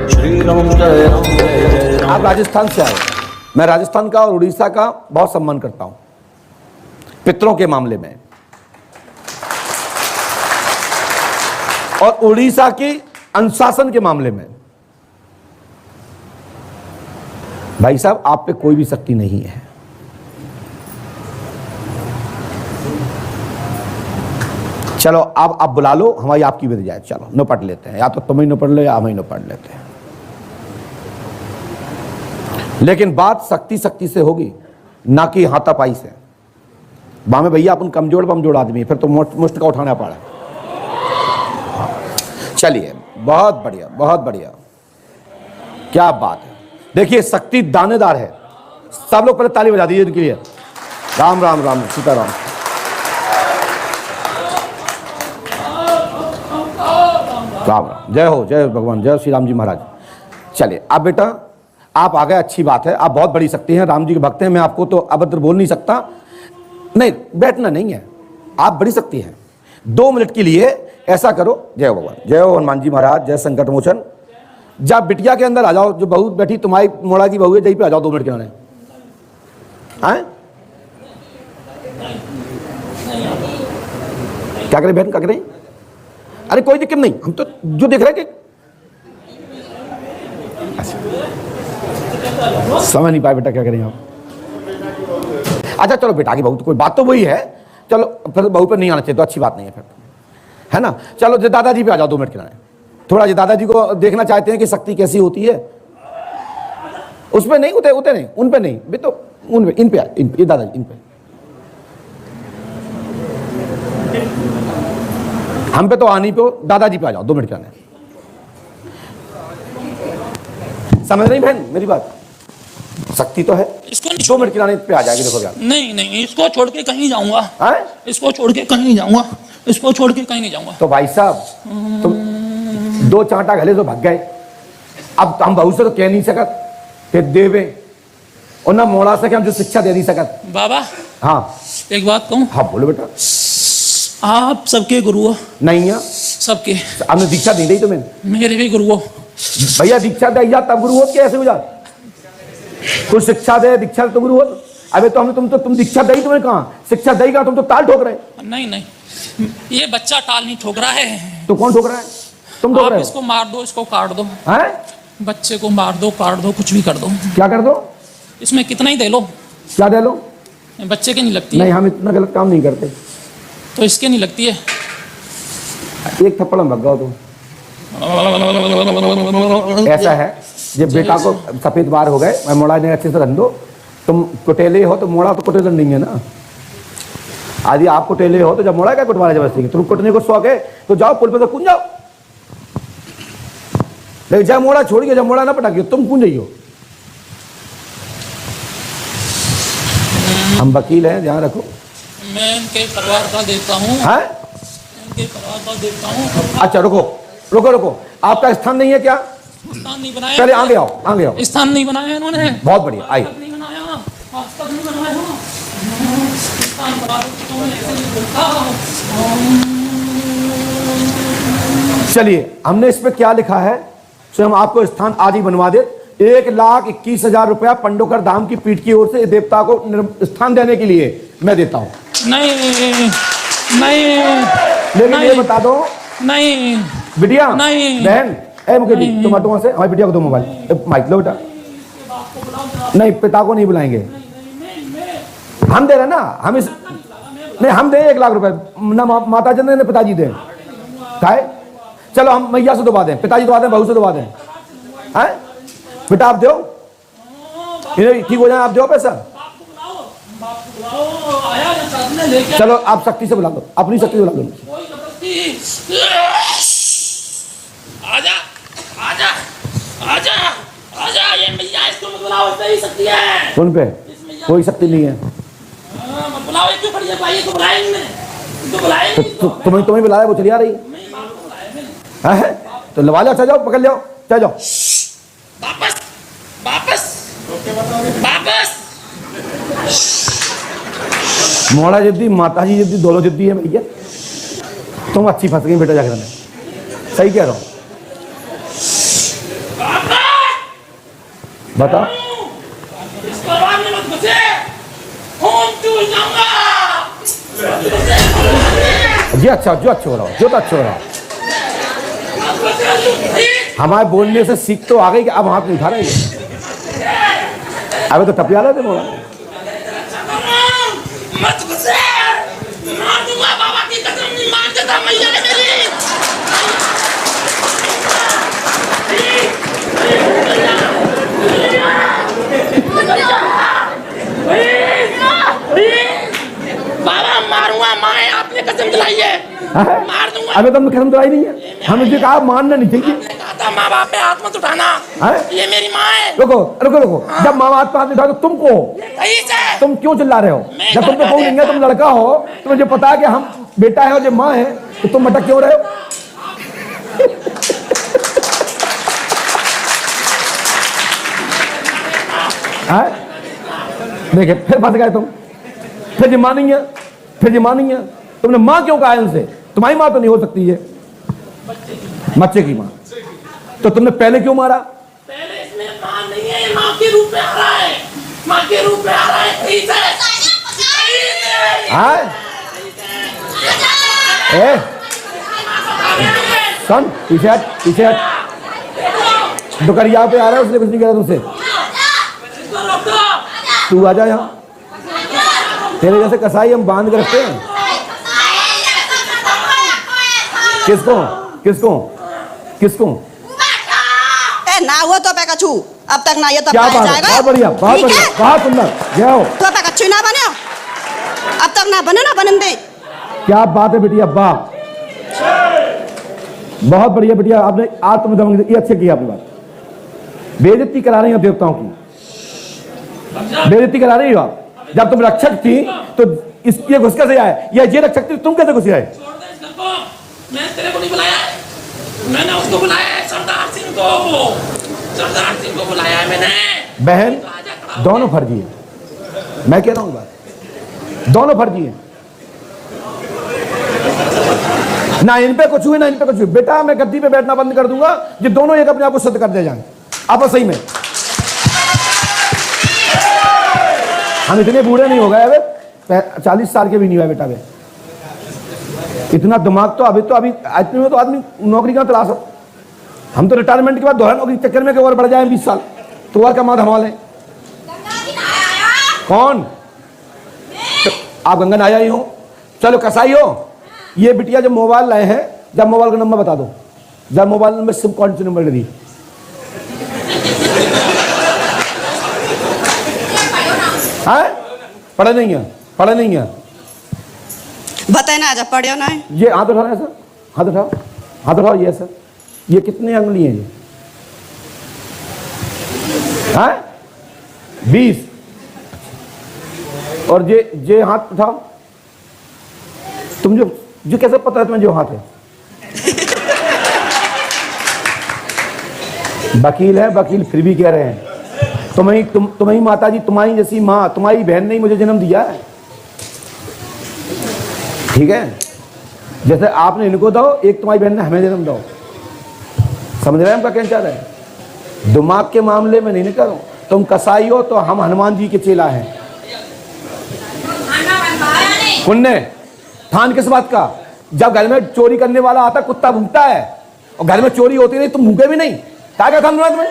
श्री राम जय राम जय राम। आप राजस्थान से आए, मैं राजस्थान का और उड़ीसा का बहुत सम्मान करता हूं पितरों के मामले में, और उड़ीसा की अनुशासन के मामले में। भाई साहब, आप पे कोई भी शक्ति नहीं है। चलो अब आप बुला लो, हमारी आपकी भी जाए, चलो निपट लेते हैं, या तो तुम ही निपट लो या हम ही निपट लेते हैं। लेकिन बात शक्ति शक्ति से होगी, ना कि हाथापाई से। बामे भैया अपन कमजोर बमजोर आदमी है, फिर तो मुष्ट का उठाना पड़ा। चलिए, बहुत बढ़िया बहुत बढ़िया, क्या बात है। देखिए, शक्ति दानेदार है। सब लोग पहले ताली बजा दीजिए इनके लिए। राम राम राम सीताराम। राम राम, जय हो, जय भगवान, जय श्री राम जी महाराज। चलिए, अब बेटा आप आ गए, अच्छी बात है। आप बहुत बड़ी शक्ति हैं, राम जी के भक्त हैं। मैं आपको तो अभद्र बोल नहीं सकता। नहीं, बैठना नहीं है, आप बड़ी शक्ति हैं। 2 मिनट के लिए ऐसा करो, जय हो भगवान, जय हो हनुमान जी महाराज, जय संकट मोचन। जब बिटिया के अंदर आ जाओ, जो बहू बैठी तुम्हारी मोड़ा की बहू है, जहीं पे आ जाओ 2 मिनट के आने। क्या करें बहन, क्या करें? अरे कोई दिक्कत नहीं, हम तो जो देख रहे हैं कि समझ नहीं पाए बेटा, क्या करें आप? अच्छा चलो, बेटा की बहू तो कोई बात तो वही है। चलो फिर बहू पे नहीं आना चाहिए तो अच्छी बात नहीं है फिर, है ना। चलो जो दादाजी पे आ जाओ 2 मिनट के लिए, थोड़ा जो दादाजी को देखना चाहते हैं कि शक्ति कैसी होती है। उस पे नहीं, उते नहीं, उन पे नहीं भी, तो उन पे, इन पे, ये दादाजी इन पे, हम पे तो आनी पे, दादाजी पे आ जाओ 2 मिनट के लिए। समझ नहीं बहन मेरी बात? शक्ति तो है, इसको 2 मिनट के लिए पे आ जाएगी। देखो यार, नहीं, इसको छोड़ के कहीं जाऊंगा, इसको छोड़ के कहीं नहीं जाऊंगा, इसको छोड़ के कहीं नहीं जाऊंगा। तो भाई साहब, तुम 2 चांटा घले तो भाग गए। अब हम बहू से तो कह नहीं सकत कि देवे, और ना मोड़ा से हम जो शिक्षा दे नहीं सकत। बाबा हाँ, एक बात कहूँ? हाँ बोलो बेटा। आप सबके गुरु हो? नहीं है, सबके। आपने दीक्षा दी नहीं तुम्हें? मेरे भी गुरु हो भैया। दीक्षा दे जा तब गुरु हो, कैसे हो जा? कुछ शिक्षा दे, दीक्षा तो गुरु हो। अबे तो हमने तुम दीक्षा दी, तुम्हें कहाँ शिक्षा दी? कहाँ? तुम तो ताल ठोक रहे। नहीं, ये बच्चा टाल नहीं ठोक रहा है। तो कौन ठोक रहा है? तुम ठोक रहे हो। इसको मार दो, इसको काट दो। हैं? बच्चे को मार दो, काट दो, कुछ भी कर दो। क्या कर दो? इसमें कितना ही दे लो। क्या दे लो? बच्चे के नहीं लगती नहीं, हम इतना गलत काम नहीं करते। तो इसके नहीं लगती है? एक थप्पड़ में भग गया तुम। ऐसा है, जब बेटा को सफेद बार हो गए, मैं मोड़ा ने अच्छे से रख दो। तुम कुटेले हो तो मोड़ा तो कुटेले नहीं है ना। यदि आप कुटेले हो तो जब मोड़ा क्या कुटवाना जबरदस्ती? तुम कुटने को शौक है तो जाओ पुल पे तो कूद जाओ। लेकिन जब मोड़ा छोड़िए, जब मोड़ा ना पटाकिए, तुम कूद जाइयो। हम वकील हैं, ध्यान रखो। मैं इनके परिवार का देता हूँ। इनके परिवार का देता हूँ। अच्छा रुको, आपका स्थान नहीं है क्या? स्थान नहीं बनाया। पहले आगे आओ। स्थान नहीं बनाया इन्होंने। बहुत बढ़िया, आइए। नहीं बनाया, आज तक नहीं बनाया। स्थान बना दो, ऐसे नहीं बोलता। चलिए, हमने इस पे क्या लिखा है, तो हम आपको स्थान आज ही बनवा दे। 1,21,000 रुपया पंडोकर धाम की पीठ की ओर से देवता को स्थान देने के लिए मैं देता हूँ। नहीं, लेकिन ये बता दो, नहीं बिटिया, नहीं, बहन, मुकेश जी, तुम हटो वहां से। हमारी बिटिया को दो मोबाइल, माइक लो बेटा। नहीं, पिता को नहीं बुलाएंगे, हम दे रहे ना। हम इस नहीं, हम दे 1 लाख रुपए ना, माता जी ने पिताजी दे। चलो हम मैया से दबा दें, पिताजी दबा दें, बहू से दबा दें। बेटा आप दो, ठीक हो जाए, आप दो पैसा। चलो आप शक्ति से बुला लो, अपनी शक्ति से बुला लो। आजा, ये मैया, इसको मत बुलाओ, इसमें शक्ति है। उन पे कोई शक्ति नहीं है। मत बुलाओ, क्यों खड़ी है भाई? बुलाएंगे तो तुम्हें बुलाया, वो चली आ रही है। तो लवा लो, चल जाओ, पकड़ लो, चल जाओ। वापस। मोड़ा जिद्दी, माता जी जिद्दी, दोनों जिद्दी है भैया। तुम अच्छी फंस गई बेटा, जाकर सही कह रहा हूँ। बता। इस परिवार में मत घुसे, खून चूस जाऊंगा। जी अच्छा, जो अच्छा हो रहा हो, जो तो अच्छा हो रहा हो। हमारे बोलने से सीख तो आ गई कि अब हाथ नहीं उठा रहे हैं। अबे तो टपिया रहे थे बोला। मत घुसे, मार दूंगा बाबा की कसम, नहीं मान देता मैया ने मेरी। बाबा मारूंगा, माए आपने कसम दिलाई है, मार दूंगा। अबे तुमने कसम दिलाई नहीं है, हमें जो कहा मानना नहीं चाहिए। कहा था माँ बाप पे हाथ मत उठाना, ये मेरी माँ है। रुको रुको रुको, जब माँ बाप पे हाथ उठा तो तुमको सही से तुम क्यों चिल्ला रहे हो? जब तुम तो कहूँ नहीं है, तुम लड़का हो, तो मुझे पता है कि हम बेटा है और जो माँ है, तो तुम मटक क्यों रहे हो? देखिए फिर फंस गए तुम, फिर जी माँ नहीं है, फिर जी माँ नहीं है। तुमने माँ क्यों कहा इनसे? तुम्हारी माँ तो नहीं हो सकती है, बच्चे की माँ। तो तुमने पहले क्यों मारा? पहले इसमें माँ नहीं है, माँ के रूप में आ रहा है, माँ के रूप में आ रहा है। ए सुन, पीछे हट, पीछे हट। दुकरिया पे आ रहा है, उसने कुछ नहीं कहा तुमसे। तू आ जा यहाँ, तेरे जैसे कसाई हम बांध के रखते हैं। किसको किसको किसको? ए ना हुआ तो पे कछु, अब तक ना ये तो क्या पाया बात है, जाएगा। बहुत बढ़िया, बहुत बढ़िया, बहुत सुंदर। जय हो। तो पे कछु ना बने, अब तक ना बने, ना बनन दे। क्या बात है बेटी, अब्बा बहुत बढ़िया बेटिया, आपने आज तुम दमंग ये अच्छे किया आपने बात। बेइज्जती करा रही हो देवताओं की, बेइज्जती करा रही हो आप। जब तुम रक्षक थी तो इसके घुस कैसे आए? या ये रक्षक थी, तुम कैसे घुस आए? छोड़ दे इस घर को, मैं तेरे को नहीं बुलाया, मैंने उसको बुलाया है, सरदार सिंह को, सरदार सिंह को बुलाया है मैंने। बहन दोनों फर्जी है, मैं कह रहा हूँ बात, दोनों फर्जी है। ना इन पे कुछ हुए ना इन पे कुछ हुए। बेटा मैं गद्दी पे बैठना बंद कर दूंगा, ये दोनों एक अपने आप को सिद्ध कर दे जाएंगे। आप सही में हम इतने बूढ़े नहीं हो गए, अबे 40 साल के भी नहीं हुए बेटा। बे इतना दिमाग तो अभी इतने में तो आदमी नौकरी का तलाश हो। हम तो रिटायरमेंट के बाद दोहरा नौकरी चक्कर में और बढ़ जाए 20 साल, तो और कमा धमा लें। कौन? तो आप गंगा नहाया ही हो, चलो कसाई हो। ये बिटिया जब मोबाइल लाए हैं, जब मोबाइल का नंबर बता दो, जब मोबाइल नंबर सिम कौन से नंबर दी? पढ़े नहीं है, पढ़े नहीं है। बताए ना, जब पढ़ियो ना। ये हाथ उठा रहे हैं सर, हाथ उठाओ, हाथ उठाओ। ये सर, ये कितने अंगुली हैं ये? 20। और ये हाथ उठाओ। तुम जो कैसे पता है तुम्हें जो हाथ है? वकील है, वकील फिर भी कह रहे हैं तुम्हारी माता जी, तुम्हारी जैसी माँ, तुम्हारी बहन ने ही मुझे जन्म दिया है। ठीक है, जैसे आपने इनको दो, एक तुम्हारी बहन ने हमें जन्म दो। समझ रहे हैं हमका कहना चाह रहे हैं? दिमाग के मामले में नहीं करो। तुम कसाई हो तो हम हनुमान जी के चेला हैं। पुण्य थान किस बात का? जब घर में चोरी करने वाला आता कुत्ता भूखता है, और घर में चोरी होती नहीं तुम भूखे भी नहीं। क्या थान तुम्हें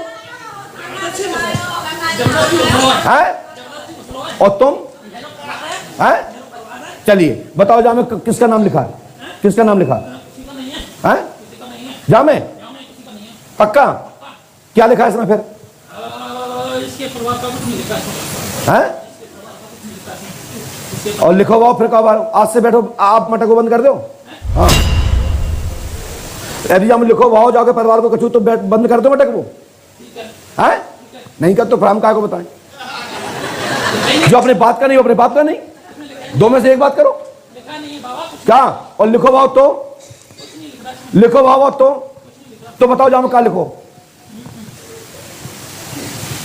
है? और तुम है? चलिए बताओ, जामे किसका नाम लिखा है? किसका नाम लिखा है? जामे पक्का? क्या लिखा है इसमें फिर? इसके परिवार का कुछ नहीं लिखा है? और लिखो वाओ फिर कहो, आज से बैठो, आप मटक को बंद कर दो। हाँ, यदि हम लिखो वाओ जाके परिवार को कछू तो बंद कर दो मटक वो। है? नहीं कर तो फिर हम काय को बताएं? जो अपने बात का नहीं, अपने बात का नहीं, दो में से एक बात करो। क्या? और लिखो वाओ तो लिखो वाओ तो बताओ जाओ क्या लिखो?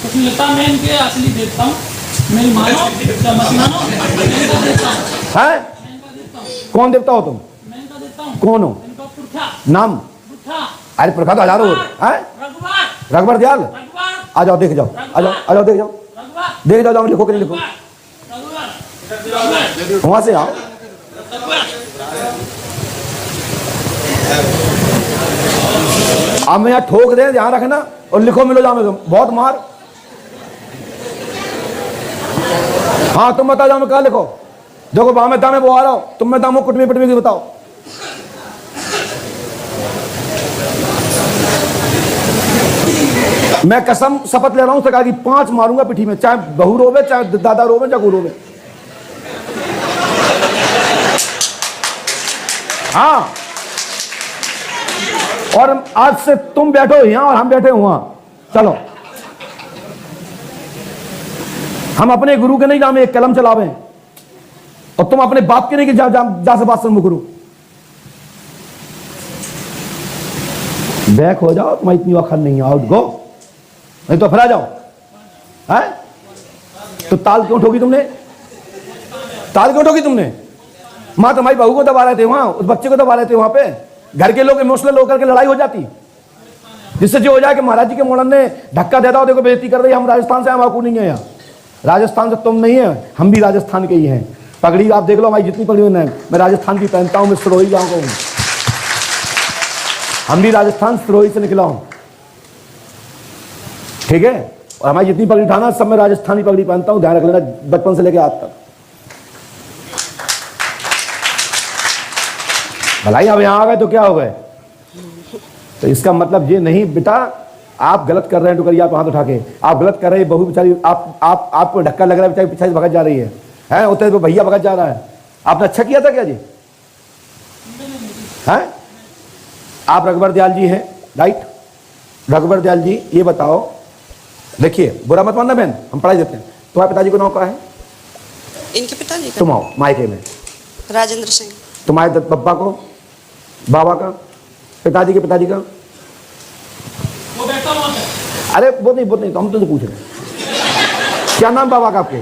कुछ लिखता, मैं इनके असली देता हूँ, मेरी मानो या मत मानो, मैं इनका देता हूँ। है? कौन देवता हो तुम? मैं इनका देता हूँ। कौन हो? इनका पुरखा, नाम? पुरखा अरे पुरखा तो हजारों हो। है? रघुवर, रघुवर दयाल। रघुवर, आ जाओ देख जाओ, आ जाओ आ जाओ देख जाओ, देख जाओ, जाओ लिखो कि नहीं लिखो, वहां से आओ। अब मैं यहाँ ठोक दे, ध्यान रखना, और लिखो मिलो जाओ, तुम बहुत मार। हाँ तुम बताओ जाओ, मैं क्या लिखो, देखो वहां में दाम है वो आ रहा हो, तुम में दाम हो कुटमी पिटमी की बताओ। मैं कसम शपथ ले रहा हूं सरकार की, 5 मारूंगा पिठी में, चाहे बहू रोवे, चाहे दादा रोवे, चाहे कोई रोवे। हाँ, और आज से तुम बैठो यहां और हम बैठे वहां, चलो हम अपने गुरु के नहीं जामे एक कलम चलावे, और तुम अपने बाप के नहीं कि जा से बात से करो। बैक हो जाओ, तुम्हारी इतनी वक्त नहीं, आउट गो, नहीं तो फिर आ जाओ। है तो ताल क्यों ठोकी तुमने, ताल क्यों ठोकी तुमने? माँ तुम्हारी बहू को दबा रहे थे वहां, उस बच्चे को दबा रहे थे वहां पे, घर के लोग इमोशनल होकर के लड़ाई हो जाती, जिससे जो हो जाए कि महाराज जी के मोड़न ने धक्का देता हो, देखो बेइज्जती कर रही, हम राजस्थान से, हम आपको नहीं है यहाँ, राजस्थान से तुम नहीं है, हम भी राजस्थान के ही हैं। पगड़ी आप देख लो हमारी जितनी पगड़ी है, मैं राजस्थान की पहनता हूँ, मैं सिरोही गाँव का हूँ, हम भी राजस्थान सिरोही से निकला हूँ, ठीक है। और हमारी जितनी पगड़ी उठाना सब मैं राजस्थानी पगड़ी पहनता हूँ, ध्यान रख लेना, बचपन से लेके आज तक। भलाई अब यहाँ आ गए तो क्या हो गए, तो इसका मतलब ये नहीं बेटा आप गलत कर रहे हैं, टुकरिया आप हाथ उठा के आप गलत कर रहे हैं, बहू बेचारी आपको धक्का लग रहा है, बेचारी पीछे से भगत जा रही है उतने तो भैया भगत जा रहा है, आपने अच्छा किया था क्या जी? हैं आप रघुवर दयाल जी हैं, राइट? रघुवर दयाल जी ये बताओ, देखिए बुरा मत मानना बहन, हम पढ़ाई देते हैं। तुम्हारे पिताजी को नाम क्या है? इनके पिताजी का तुम आओ मायके में, राजेंद्र सिंह। तुम्हारे पप्पा को, बाबा का, पिताजी के पिताजी का? वो बैठा वहां पे। अरे वो नहीं तो हम तो पूछ रहे हैं क्या नाम बाबा का आपके?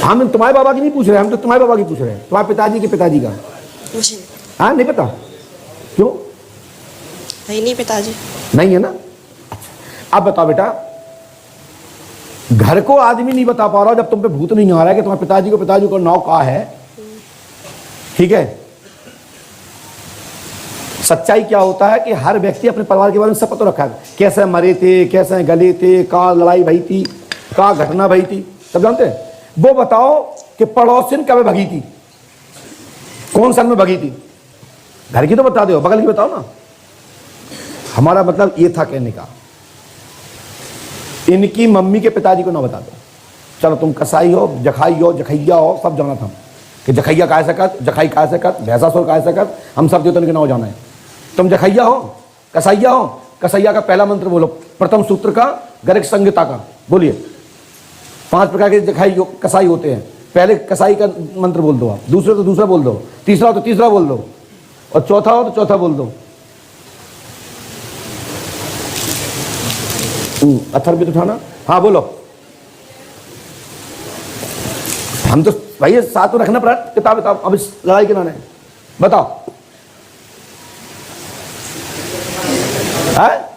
हम तुम्हारे बाबा की नहीं पूछ रहे, हम तो तुम्हारे बाबा की पूछ रहे हैं, तुम्हारे पिताजी के पिताजी का। मुझे हाँ नहीं पता, क्यों नहीं पिताजी नहीं है ना? अब बताओ बेटा, घर को आदमी नहीं बता पा रहा जब तुम पे भूत नहीं आ रहा है कि तुम्हारे पिताजी को नाव कहा है, ठीक है। सच्चाई क्या होता है कि हर व्यक्ति अपने परिवार के बारे में सब पता रखा है, कैसे मरे थे, कैसे गले थे, कहाँ लड़ाई भई थी, कहाँ घटना भई थी, सब जानते हैं। वो बताओ कि पड़ोसिन कब भगी थी, कौन सन में भगी थी, घर की तो बता दो, बगल की बताओ ना। हमारा मतलब ये था कहने का, इनकी मम्मी के पिताजी को ना बता दो। चलो तुम कसाई हो, जखाई हो, जखैया हो, सब जाना था कि जखैया काय सकत, जखाई काय सकत, भैंसासुर काय सकत, हम सब देवतन के नाम जाना है। तुम जखैया हो, कसाइया हो, कसाइया का पहला मंत्र बोलो, प्रथम सूत्र का, गर्ग संहिता का बोलिए। 5 प्रकार के जखाई कसाई होते हैं, पहले कसाई का मंत्र बोल दो आप, दूसरे तो दूसरा बोल दो, तीसरा हो तो तीसरा बोल दो, और चौथा हो तो चौथा बोल दो। अथर्व भी तो उठाना, हाँ बोलो। हम तो भाई साथ में रखना पड़ा, किताब किताब अब इस लड़ाई के नाने बताओ है?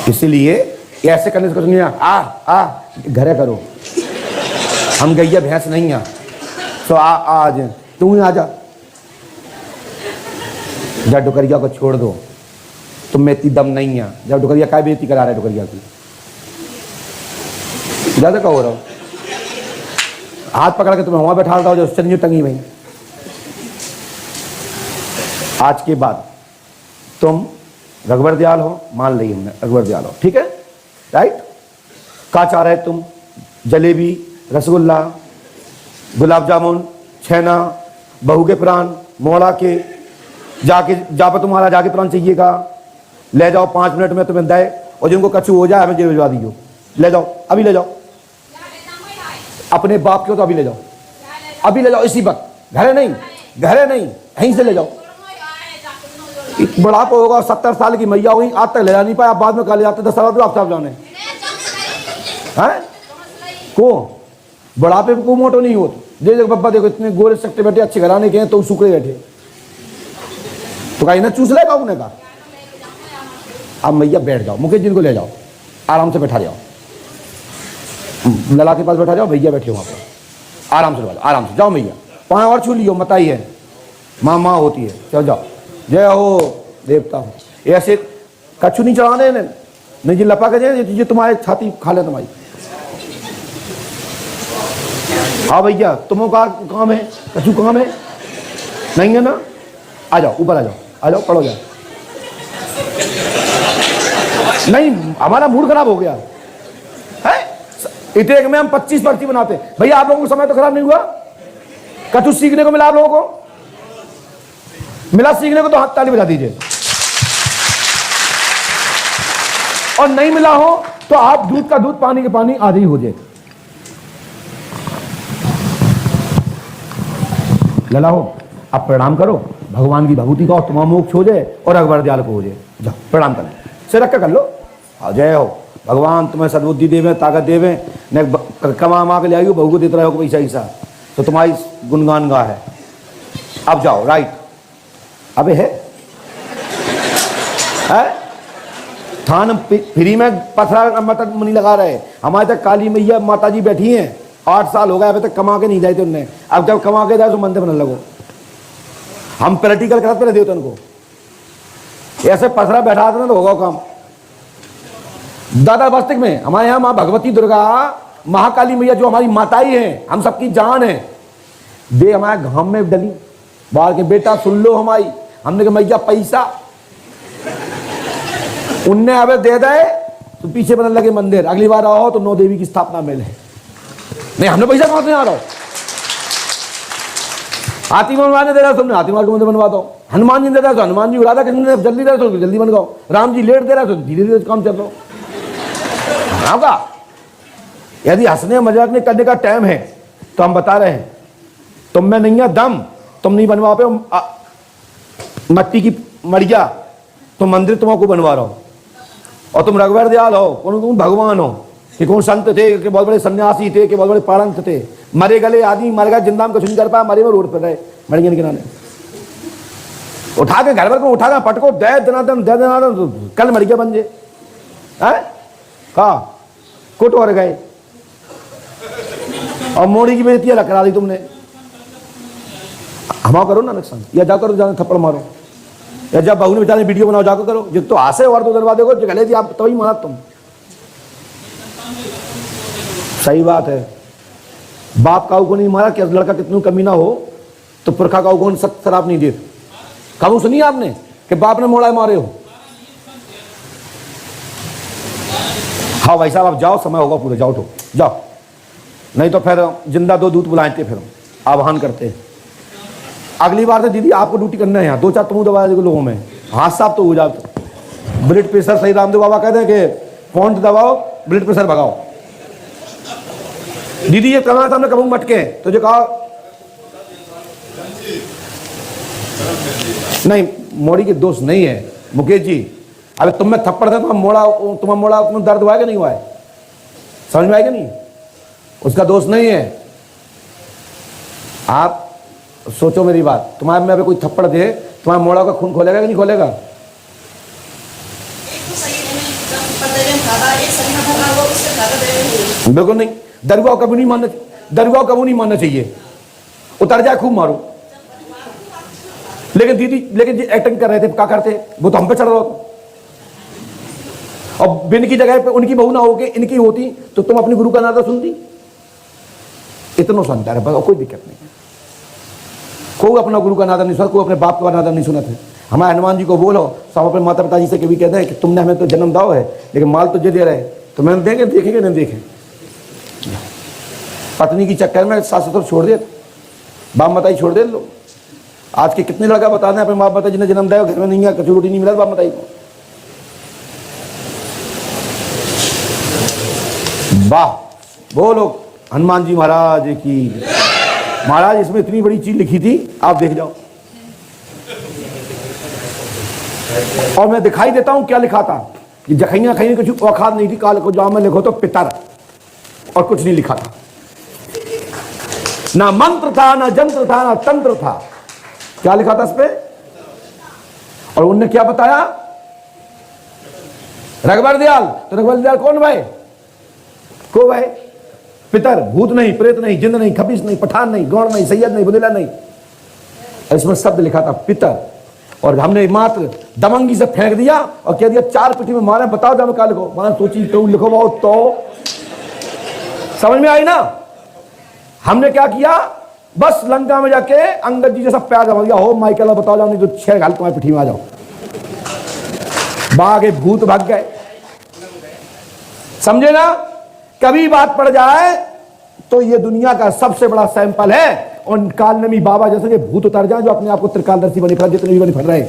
इसीलिए ऐसे करने से कुछ नहीं, आ घरे करो, हम गैया भैंस नहीं है, तो आज तू ही आ जा, डुकरिया को छोड़ दो, तुम में इतनी दम नहीं है। जब डुकरिया काय बेइज्जती करा रहा है डुकरिया की, ज्यादा का हो रहा हो, हाथ पकड़ के तुम्हें वहां बैठा रहा हो जो चन्नी टंगी हुई। आज के बाद तुम रघुवर दयाल हो, मान ली हमने रघुवर दयाल हो, ठीक है, राइट? क्या चाह रहे तुम? जलेबी, रसगुल्ला, गुलाब जामुन, छेना, बहू के प्राण, मोड़ा के, जा पर तुम्हारा जाके प्राण चाहिएगा, ले जाओ 5 मिनट में तुम्हें दे, और जिनको कछु हो जाए हमें जेल भिजवा दीजिए, ले जाओ अभी ले जाओ, अपने बाप को तो अभी ले जाओ, अभी ले जाओ इसी वक्त, घरे नहीं यहीं से ले जाओ। बुढ़ापा होगा, 70 साल की मैया होगी, आज तक ले जा नहीं पाया, बाद में कहा ले जाते 10 साल आप साहब जाने हैं को बुढ़ापे को मोटो नहीं हो। देखो बब्बा, देखो इतने गोरे सकते बैठे, अच्छे घराने के हैं, तो सूखे बैठे, तो कहीं ना चूस लेगा उन्हें का अब मैया बैठ जाओ, मुकेश जी को ले जाओ, आराम से बैठा जाओ, लला के पास बैठा जाओ, भैया बैठे वहाँ पर, आराम से बैठो, आराम से जाओ मैया, पाँव और छू लियो, मताई है, माँ माँ होती है, चलो जाओ, जय हो देवता हो। ऐसे कछु नहीं चढ़ाने नहीं जी, लपा के जाए ये तुम्हारे छाती खा ले तुम्हारी। हाँ भैया, तुम्हें काम है, कछु काम है नहीं है ना, आ जाओ ऊपर, आ जाओ पढ़ो जाओ। नहीं, हमारा मूड खराब हो गया है, इतने में हम 25 पर्ची बनाते हैं। भैया आप लोगों को समय तो खराब नहीं हुआ, कछु सीखने को मिला आप लोगों को, मिला सीखने को तो हाथ ताली बजा दीजिए, और नहीं मिला हो तो आप दूध का दूध पानी के पानी आधे ही हो जाए। लला हो, आप प्रणाम करो, भगवान की भभूति का तुम्हारा मोक्ष हो जाए और अकबर दयाल को हो जाए। जाओ प्रणाम कर, से रख कर लो। जय हो, भगवान तुम्हें सद्बुद्धि देवे, ताकत देवे, न कमा के ले आई हो, बहू को देते रहो पैसा ऐसा, तो तुम्हारी गुणगान गा है। अब जाओ राइट, अबे है थान फ्री में पथरा मटन नहीं लगा रहे। हमारे तक काली मैया माता जी बैठी हैं, 8 साल हो गए अभी तक कमा के नहीं जाए थे उनने, अब जब कमा के जाए तो मंदिर बनने लगो। हम प्रैक्टिकल कराते रहते उनको, ऐसे पथरा बैठा देना तो होगा काम। दादा बस्तिक में हमारे यहाँ माँ भगवती दुर्गा, महाकाली मैया जो हमारी माताई हैं, हम सबकी जान है, दे हमारे घाम में डली बाहर के, बेटा सुन लो हमारी। हमने कहा मैया पैसा, उनने अब दे दे तो पीछे बनने लगे मंदिर, अगली बार आओ तो 9 देवी की स्थापना मिले। नहीं, हमने पैसा कहां से आ रहा हो, हाथी बनवाने दे रहा तुमने, हाथी मार के मंदिर बनवा दो। हनुमान जी दे रहा तो हनुमान जी, राधा कृष्ण ने जल्दी दे रहा तो जल्दी बन गो, राम जी लेट दे रहा तो धीरे धीरे काम चल रहा होगा। यदि हंसने मजाक नहीं करने का टाइम है तो हम बता रहे हैं, तुम में नहीं है दम, तुम नहीं बनवा पे मट्टी की मड़िया, तुम मंदिर तुम्हारा बनवा रहा हो, और तुम रघुवर दयाल हो, कौन तुम भगवान हो, कि कौन संत थे, कि बहुत बड़े सन्यासी थे, कि बहुत बड़े पारंत थे। मरे गले आदमी मर गए, जिंदा में कुछ नहीं कर पाया, मरे में रोड पर रहे, मड़िया के किनारे उठा के घर भर को उठा के पटको दे दे, कल मड़िया बन जाए कहा कुट और गए, और मोड़ी की बेइज्जती अलग करा दी तुमने। हमा करो ना नुकसान, या जाकर जाने थप्पड़ मारो, या जब बहू ने बेचारे वीडियो बनाओ जाकर करो, जो तो आसे और तो दरवाजे को गले थी आप तभी मारा तुम। सही बात है, बाप काऊ को नहीं मारा, क्या लड़का कितनी कमीना हो तो पुरखा काऊ को सख्त शराब नहीं देते। कबू सुनी आपने कि बाप ने मोड़ा मारे हो? हाँ भाई साहब आप जाओ, समय होगा पूरे, जाओ तो जाओ, नहीं तो फिर जिंदा 2 दूत बुलाते, फिर आह्वान करते हैं। अगली बार से दीदी आपको ड्यूटी करना है यहाँ, 2-4 तुम दबा देगा लोगों में, हाथ साफ तो हो जाओ। ब्लड प्रेशर सही, रामदेव बाबा कहते हैं कि पॉइंट दबाओ ब्लड प्रेशर भगाओ। दीदी ये करना था हमने, कबू मटके तो जो कहा नहीं, मोड़ी के दोस्त नहीं है मुकेश जी। अबे तुम में थप्पड़ था, तुम्हें मोड़ा तुम्हें दर्द हुआ कि नहीं हुआ है, समझ में आएगा नहीं, उसका दोस्त नहीं है। आप सोचो मेरी बात, तुम्हारे में अभी कोई थप्पड़ दे, तुम्हारे मोड़ा का खून खोलेगा कि नहीं खोलेगा? बिल्कुल नहीं, दरगाह कभी नहीं मानना, दरगाह कभी नहीं मानना चाहिए, उतर जाए खूब मारो। लेकिन दीदी, लेकिन जी एक्टिंग कर रहे थे, क्या करते, वो तो हम पे चढ़ रहा था, और बिन की जगह पे उनकी बहू ना होके इनकी होती तो तुम अपने गुरु का नारा सुनती। इतना सुनता है बस, कोई दिक्कत नहीं, कोई अपना गुरु का नादा नहीं सुना, कोई अपने बाप का नादा नहीं सुना था। हमारे हनुमान जी को बोलो, सब अपने माता पिता जी से कभी कहते हैं कि तुमने हमें तो जन्म दाओ है, लेकिन माल तुझे दे रहे, तो मैंने देंगे, देखेंगे नहीं देखें। पत्नी की चक्कर में सास ससुर छोड़ दे, बाप माताई छोड़ दे लो। आज के कितने लड़का बता दें अपने बाप माता जी ने जन्म दिया, घर में नहीं है, कचू रोटी नहीं मिला बाप माताई को। वाह, बोलो हनुमान जी महाराज की। महाराज इसमें इतनी बड़ी चीज लिखी थी, आप देख जाओ, और मैं दिखाई देता हूं क्या लिखा था। कि जखैया खैया कुछ औखात नहीं थी, काल को जाओ में लिखो तो पितर, और कुछ नहीं लिखा था, ना मंत्र था, ना जंत्र था, ना तंत्र था। क्या लिखा था इस पे? और उनने क्या बताया रघुवर दयाल, तो रघुवर दयाल कौन भाई? को भाई? पितर, भूत नहीं, प्रेत नहीं, जिन्न नहीं, खबीस नहीं, पठान नहीं, गौड़ नहीं, सैयद नहीं, बुदेला नहीं। इसमें शब्द लिखा था पितर, और हमने मात्र दमंगी से फेंक दिया और कह दिया 4 पिटी में मारे, बताओ जब क्या लिखो। वहां सोची तो लिखो बहुत, तो समझ में आई ना? हमने क्या किया, बस लंका में जाके अंगद जी जैसा प्यार जमा दिया, हो माइकल बताओ जाओ, नहीं तो 6 घाल तुम्हारी पिठी में आ जाओ। भागे, भूत भाग गए। समझे ना? कभी बात पड़ जाए तो ये दुनिया का सबसे बड़ा सैंपल है। और कालनेमी बाबा जैसे भूत उतर जाए जो अपने आप को त्रिकालदर्शी बने फिर, जितने भी बने फिर रहे।